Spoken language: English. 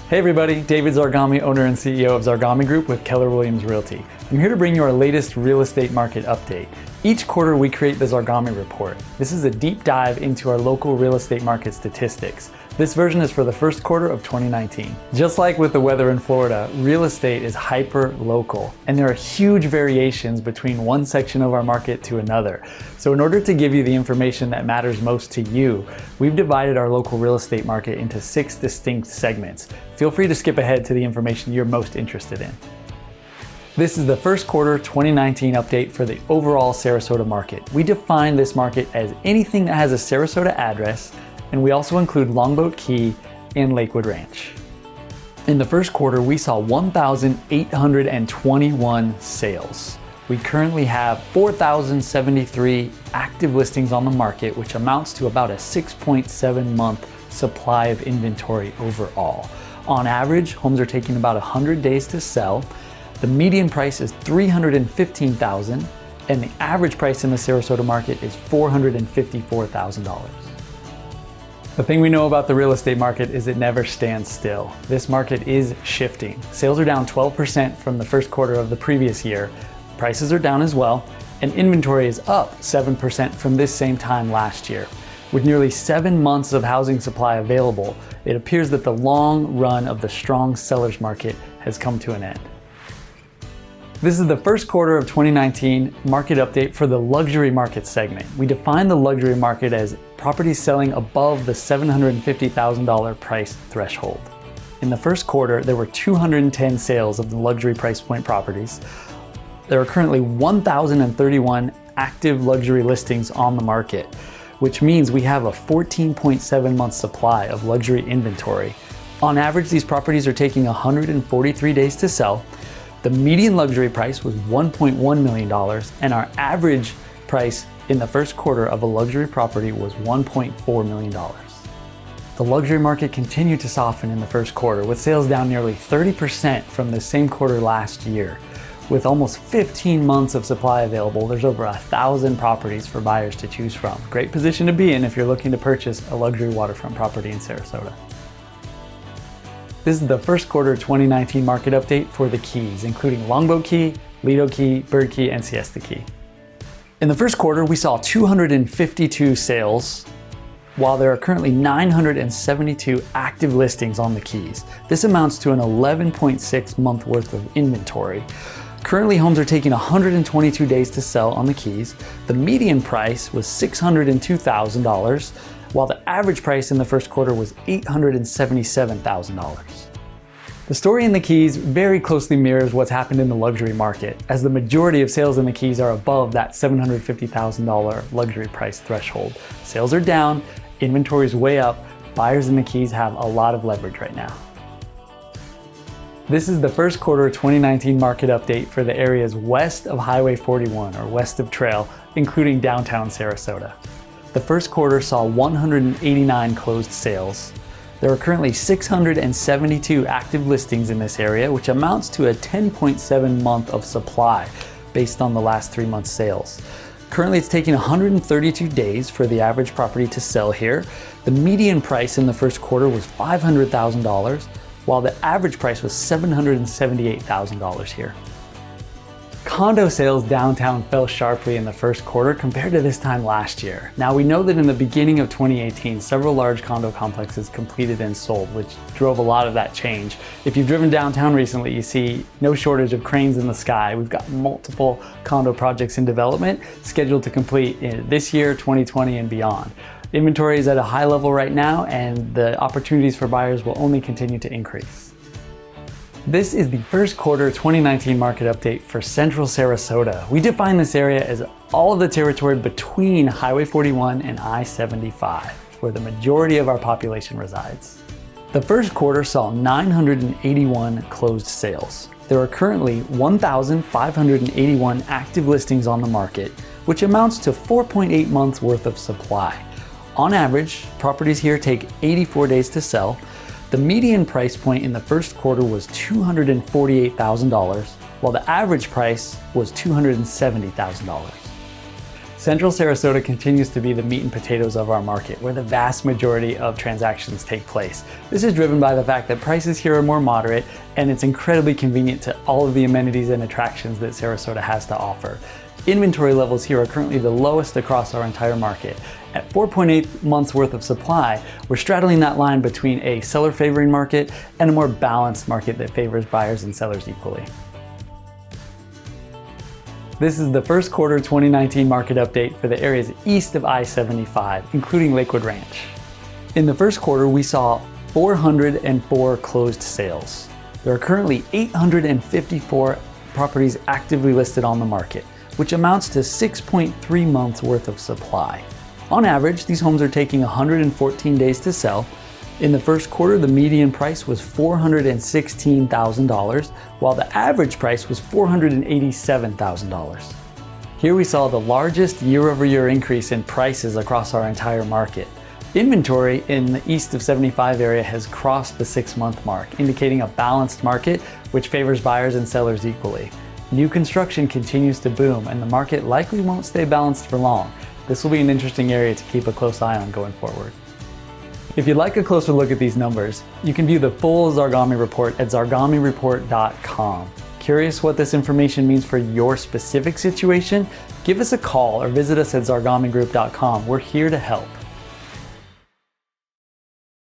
Hey everybody, David Zarghami, owner and CEO of Zarghami Group with Keller Williams Realty. I'm here to bring you our latest real estate market update. Each quarter we create the Zarghami Report. This is a deep dive into our local real estate market statistics. This version is for the first quarter of 2019. Just like with the weather in Florida, real estate is hyper local, and there are huge variations between one section of our market to another. So in order to give you the information that matters most to you, we've divided our local real estate market into 6 distinct segments. Feel free to skip ahead to the information you're most interested in. This is the first quarter 2019 update for the overall Sarasota market. We define this market as anything that has a Sarasota address, and we also include Longboat Key and Lakewood Ranch. In the first quarter, we saw 1,821 sales. We currently have 4,073 active listings on the market, which amounts to about a 6.7 month supply of inventory overall. On average, homes are taking about 100 days to sell. The median price is $315,000, and the average price in the Sarasota market is $454,000. The thing we know about the real estate market is it never stands still. This market is shifting. Sales are down 12% from the first quarter of the previous year. Prices are down as well, and inventory is up 7% from this same time last year. With nearly 7 months of housing supply available, it appears that the long run of the strong seller's market has come to an end. This is the first quarter of 2019 market update for the luxury market segment. We define the luxury market as properties selling above the $750,000 price threshold. In the first quarter, there were 210 sales of the luxury price point properties. There are currently 1,031 active luxury listings on the market, which means we have a 14.7 month supply of luxury inventory. On average, these properties are taking 143 days to sell. The median luxury price was $1.1 million, and our average price in the first quarter of a luxury property was $1.4 million. The luxury market continued to soften in the first quarter, with sales down nearly 30% from the same quarter last year. With almost 15 months of supply available, there's over 1,000 properties for buyers to choose from. Great position to be in if you're looking to purchase a luxury waterfront property in Sarasota. This is the first quarter 2019 market update for the Keys, including Longboat Key, Lido Key, Bird Key, and Siesta Key. In the first quarter, we saw 252 sales, while there are currently 972 active listings on the Keys. This amounts to an 11.6 month worth of inventory. Currently, homes are taking 122 days to sell on the Keys. The median price was $602,000, while the average price in the first quarter was $877,000. The story in the Keys very closely mirrors what's happened in the luxury market, as the majority of sales in the Keys are above that $750,000 luxury price threshold. Sales are down, inventory is way up, buyers in the Keys have a lot of leverage right now. This is the first quarter 2019 market update for the areas west of Highway 41 or west of Trail, including downtown Sarasota. The first quarter saw 189 closed sales. There are currently 672 active listings in this area, which amounts to a 10.7 month of supply based on the last 3 months sales. Currently, it's taking 132 days for the average property to sell here. The median price in the first quarter was $500,000, while the average price was $778,000 here. Condo sales downtown fell sharply in the first quarter compared to this time last year. Now, we know that in the beginning of 2018, several large condo complexes completed and sold, which drove a lot of that change. If you've driven downtown recently, you see no shortage of cranes in the sky. We've got multiple condo projects in development scheduled to complete this year, 2020, and beyond. Inventory is at a high level right now, and the opportunities for buyers will only continue to increase. This is the first quarter 2019 market update for Central Sarasota. We define this area as all of the territory between Highway 41 and I-75, where the majority of our population resides. The first quarter saw 981 closed sales. There are currently 1,581 active listings on the market, which amounts to 4.8 months worth of supply. On average, properties here take 84 days to sell. The median price point in the first quarter was $248,000, while the average price was $270,000. Central Sarasota continues to be the meat and potatoes of our market, where the vast majority of transactions take place. This is driven by the fact that prices here are more moderate, and it's incredibly convenient to all of the amenities and attractions that Sarasota has to offer. Inventory levels here are currently the lowest across our entire market. At 4.8 months worth of supply, we're straddling that line between a seller favoring market and a more balanced market that favors buyers and sellers equally. This is the first quarter 2019 market update for the areas east of I-75, including Lakewood Ranch. In the first quarter, we saw 404 closed sales. There are currently 854 properties actively listed on the market, which amounts to 6.3 months worth of supply. On average, these homes are taking 114 days to sell. In the first quarter, the median price was $416,000, while the average price was $487,000. Here we saw the largest year-over-year increase in prices across our entire market. Inventory in the east of 75 area has crossed the 6-month mark, indicating a balanced market which favors buyers and sellers equally. New construction continues to boom, and the market likely won't stay balanced for long. This will be an interesting area to keep a close eye on going forward. If you'd like a closer look at these numbers, you can view the full Zarghami report at zarghamireport.com. Curious what this information means for your specific situation? Give us a call or visit us at zarghamigroup.com. We're here to help.